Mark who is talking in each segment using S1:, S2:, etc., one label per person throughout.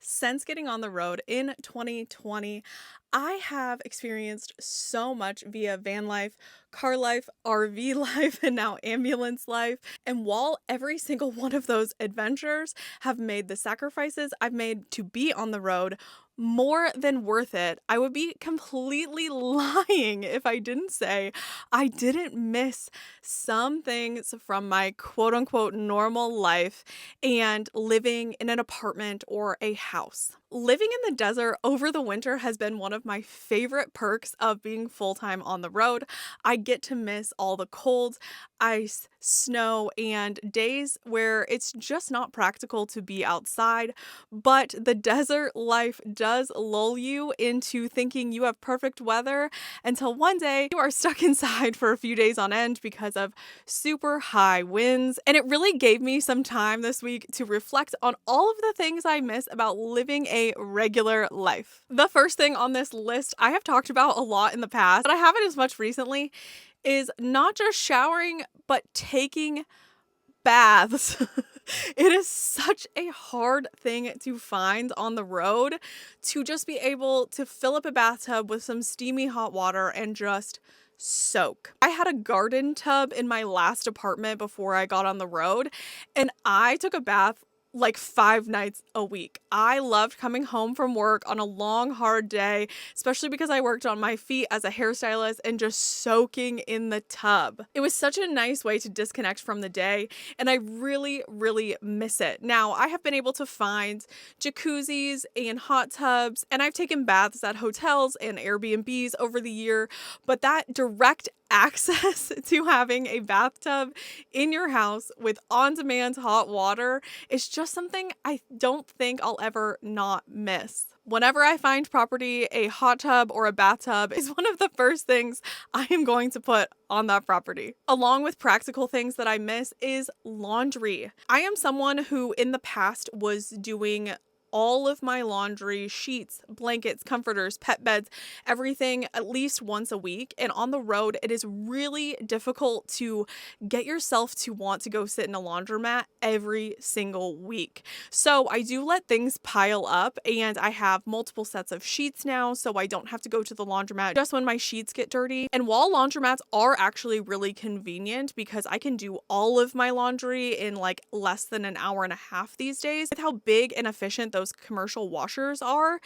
S1: Since getting on the road in 2020, I have experienced so much via van life, car life, RV life, and now ambulance life. And while every single one of those adventures have made the sacrifices I've made to be on the road more than worth it, I would be completely lying if I didn't say I didn't miss some things from my quote unquote normal life and living in an apartment or a house. Living in the desert over the winter has been one of my favorite perks of being full time on the road. I get to miss all the cold, ice, snow, and days where it's just not practical to be outside. But the desert life does lull you into thinking you have perfect weather until one day you are stuck inside for a few days on end because of super high winds. And it really gave me some time this week to reflect on all of the things I miss about living a regular life. The first thing on this list I have talked about a lot in the past, but I haven't as much recently, is not just showering, but taking baths. It is such a hard thing to find on the road to just be able to fill up a bathtub with some steamy hot water and just soak. I had a garden tub in my last apartment before I got on the road, and I took a bath like 5 nights a week. I loved coming home from work on a long, hard day, especially because I worked on my feet as a hairstylist and just soaking in the tub. It was such a nice way to disconnect from the day, and I really, really miss it. Now, I have been able to find jacuzzis and hot tubs, and I've taken baths at hotels and Airbnbs over the year, but that direct access to having a bathtub in your house with on-demand hot water is just something I don't think I'll ever not miss. Whenever I find property, a hot tub or a bathtub is one of the first things I am going to put on that property. Along with practical things that I miss is laundry. I am someone who in the past was doing all of my laundry, sheets, blankets, comforters, pet beds, everything at least once a week. And on the road, it is really difficult to get yourself to want to go sit in a laundromat every single week. So I do let things pile up, and I have multiple sets of sheets now, so I don't have to go to the laundromat just when my sheets get dirty. And while laundromats are actually really convenient because I can do all of my laundry in like less than an hour and a half these days, with how big and efficient those commercial washers are,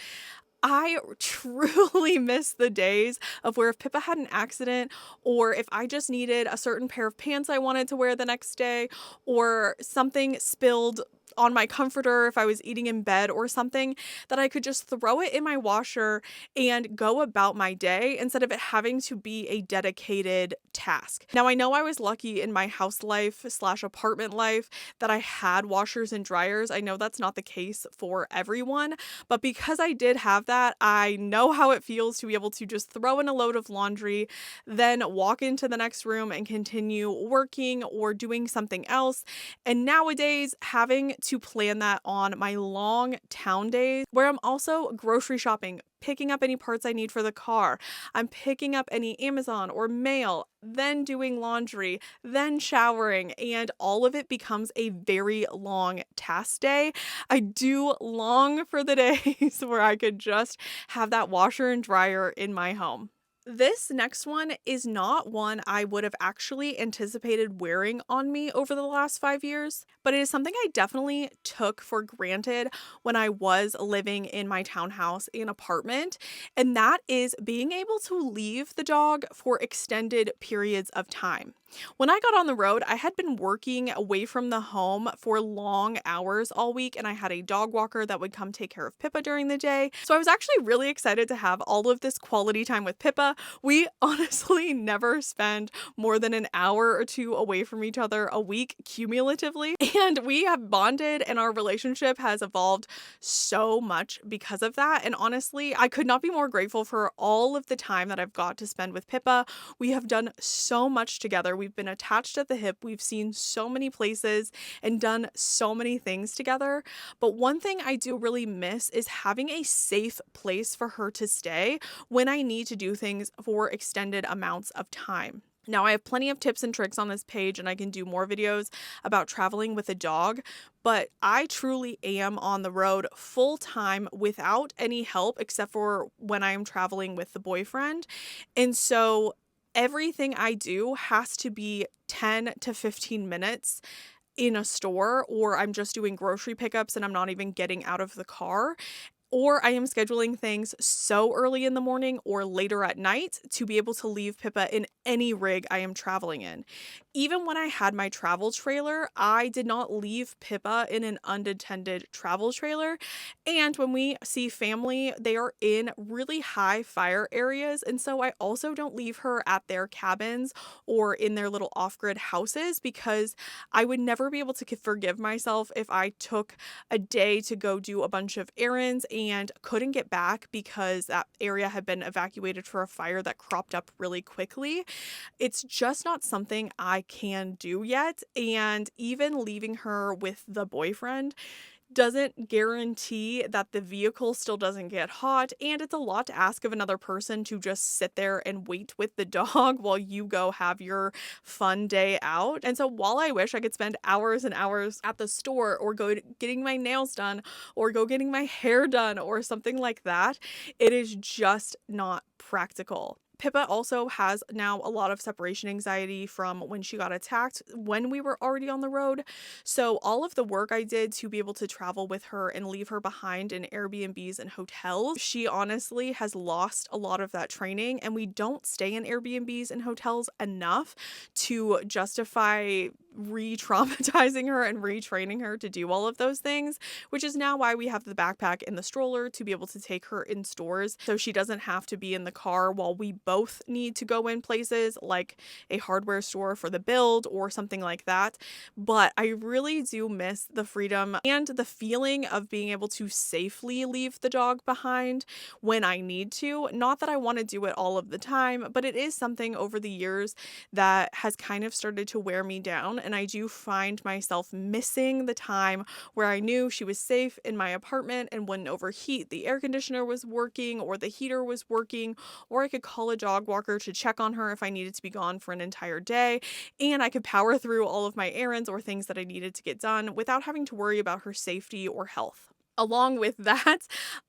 S1: I truly miss the days of where if Pippa had an accident, or if I just needed a certain pair of pants I wanted to wear the next day, or something spilled on my comforter if I was eating in bed or something, that I could just throw it in my washer and go about my day instead of it having to be a dedicated task. Now, I know I was lucky in my house life slash apartment life that I had washers and dryers. I know that's not the case for everyone, but because I did have that, I know how it feels to be able to just throw in a load of laundry, then walk into the next room and continue working or doing something else. And nowadays, having to plan that on my long town days where I'm also grocery shopping, picking up any parts I need for the car, I'm picking up any Amazon or mail, then doing laundry, then showering, and all of it becomes a very long task day. I do long for the days where I could just have that washer and dryer in my home. This next one is not one I would have actually anticipated wearing on me over the last 5 years, but it is something I definitely took for granted when I was living in my townhouse and apartment, and that is being able to leave the dog for extended periods of time. When I got on the road, I had been working away from the home for long hours all week, and I had a dog walker that would come take care of Pippa during the day. So I was actually really excited to have all of this quality time with Pippa. We honestly never spend more than an hour or two away from each other a week cumulatively, and we have bonded, and our relationship has evolved so much because of that. And honestly, I could not be more grateful for all of the time that I've got to spend with Pippa. We have done so much together. We've been attached at the hip. We've seen so many places and done so many things together. But one thing I do really miss is having a safe place for her to stay when I need to do things for extended amounts of time. Now, I have plenty of tips and tricks on this page, and I can do more videos about traveling with a dog, but I truly am on the road full time without any help except for when I am traveling with the boyfriend. And so everything I do has to be 10 to 15 minutes in a store, or I'm just doing grocery pickups and I'm not even getting out of the car, or I am scheduling things so early in the morning or later at night to be able to leave Pippa in any rig I am traveling in. Even when I had my travel trailer, I did not leave Pippa in an unattended travel trailer. And when we see family, they are in really high fire areas. And so I also don't leave her at their cabins or in their little off grid houses, because I would never be able to forgive myself if I took a day to go do a bunch of errands and couldn't get back because that area had been evacuated for a fire that cropped up really quickly. It's just not something I can do yet. And even leaving her with the boyfriend doesn't guarantee that the vehicle still doesn't get hot, and it's a lot to ask of another person to just sit there and wait with the dog while you go have your fun day out. And so while I wish I could spend hours and hours at the store or go getting my nails done or go getting my hair done or something like that, it is just not practical. Pippa also has now a lot of separation anxiety from when she got attacked when we were already on the road. So all of the work I did to be able to travel with her and leave her behind in Airbnbs and hotels, she honestly has lost a lot of that training, and we don't stay in Airbnbs and hotels enough to justify re-traumatizing her and retraining her to do all of those things, which is now why we have the backpack and the stroller to be able to take her in stores so she doesn't have to be in the car while we both need to go in places like a hardware store for the build or something like that. But I really do miss the freedom and the feeling of being able to safely leave the dog behind when I need to. Not that I want to do it all of the time, but it is something over the years that has kind of started to wear me down, and I do find myself missing the time where I knew she was safe in my apartment and wouldn't overheat, the air conditioner was working or the heater was working, or I could call a dog walker to check on her if I needed to be gone for an entire day, and I could power through all of my errands or things that I needed to get done without having to worry about her safety or health. Along with that,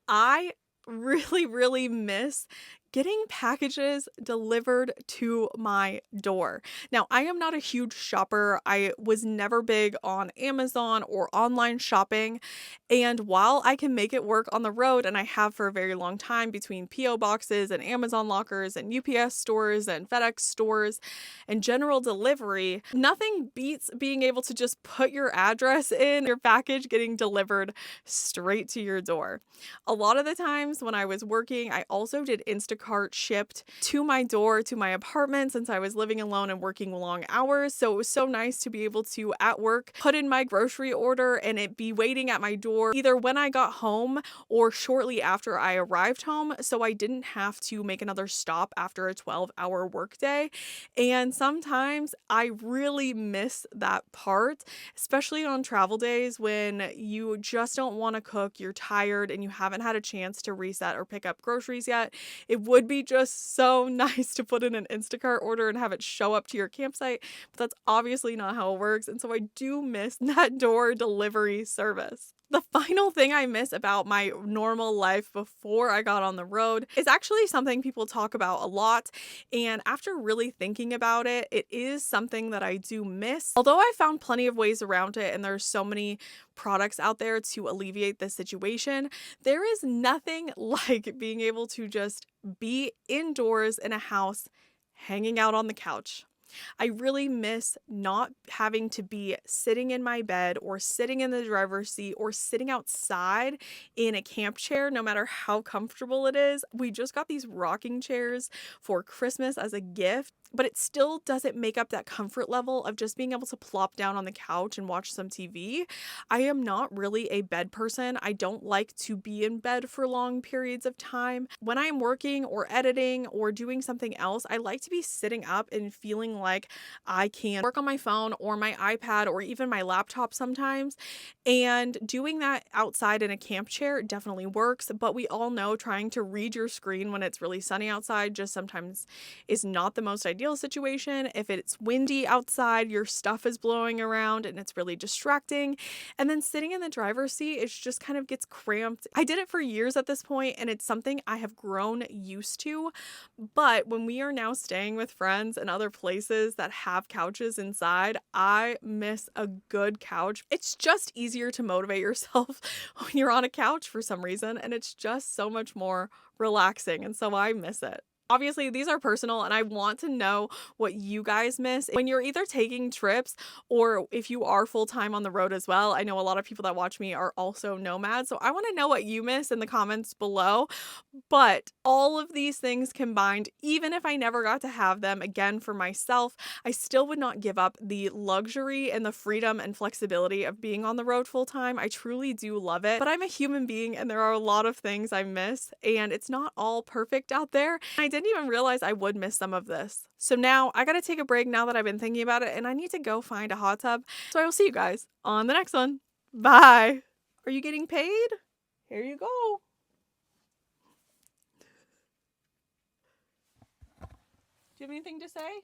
S1: I really miss getting packages delivered to my door. Now, I am not a huge shopper. I was never big on Amazon or online shopping. And while I can make it work on the road, and I have for a very long time between P.O. boxes and Amazon lockers and UPS stores and FedEx stores and general delivery, nothing beats being able to just put your address in, your package getting delivered straight to your door. A lot of the times when I was working, I also did Instacart shipped to my door, to my apartment, since I was living alone and working long hours. So it was so nice to be able to, at work, put in my grocery order and it be waiting at my door either when I got home or shortly after I arrived home. So I didn't have to make another stop after a 12-hour workday. And sometimes I really miss that part, especially on travel days when you just don't want to cook, you're tired, and you haven't had a chance to reset or pick up groceries yet. It would be just so nice to put in an Instacart order and have it show up to your campsite, but that's obviously not how it works, and so I do miss that door delivery service. The final thing I miss about my normal life before I got on the road is actually something people talk about a lot, and after really thinking about it, it is something that I do miss. Although I found plenty of ways around it and there's so many products out there to alleviate this situation, there is nothing like being able to just be indoors in a house hanging out on the couch. I really miss not having to be sitting in my bed or sitting in the driver's seat or sitting outside in a camp chair, no matter how comfortable it is. We just got these rocking chairs for Christmas as a gift, but it still doesn't make up that comfort level of just being able to plop down on the couch and watch some TV. I am not really a bed person. I don't like to be in bed for long periods of time. When I'm working or editing or doing something else, I like to be sitting up and feeling like I can work on my phone or my iPad or even my laptop sometimes. And doing that outside in a camp chair definitely works, but we all know trying to read your screen when it's really sunny outside just sometimes is not the most ideal ideal situation. If it's windy outside, your stuff is blowing around and it's really distracting. And then sitting in the driver's seat, it just kind of gets cramped. I did it for years at this point, and it's something I have grown used to. But when we are now staying with friends and other places that have couches inside, I miss a good couch. It's just easier to motivate yourself when you're on a couch for some reason, and it's just so much more relaxing, and so I miss it. Obviously, these are personal, and I want to know what you guys miss when you're either taking trips or if you are full-time on the road as well. I know a lot of people that watch me are also nomads, so I want to know what you miss in the comments below. But all of these things combined, even if I never got to have them again for myself, I still would not give up the luxury and the freedom and flexibility of being on the road full-time. I truly do love it, but I'm a human being and there are a lot of things I miss, and it's not all perfect out there. I didn't even realize I would miss some of this. So now I gotta take a break now that I've been thinking about it, and I need to go find a hot tub. So I will see you guys on the next one. Bye. Are you getting paid? Here you go. Do you have anything to say?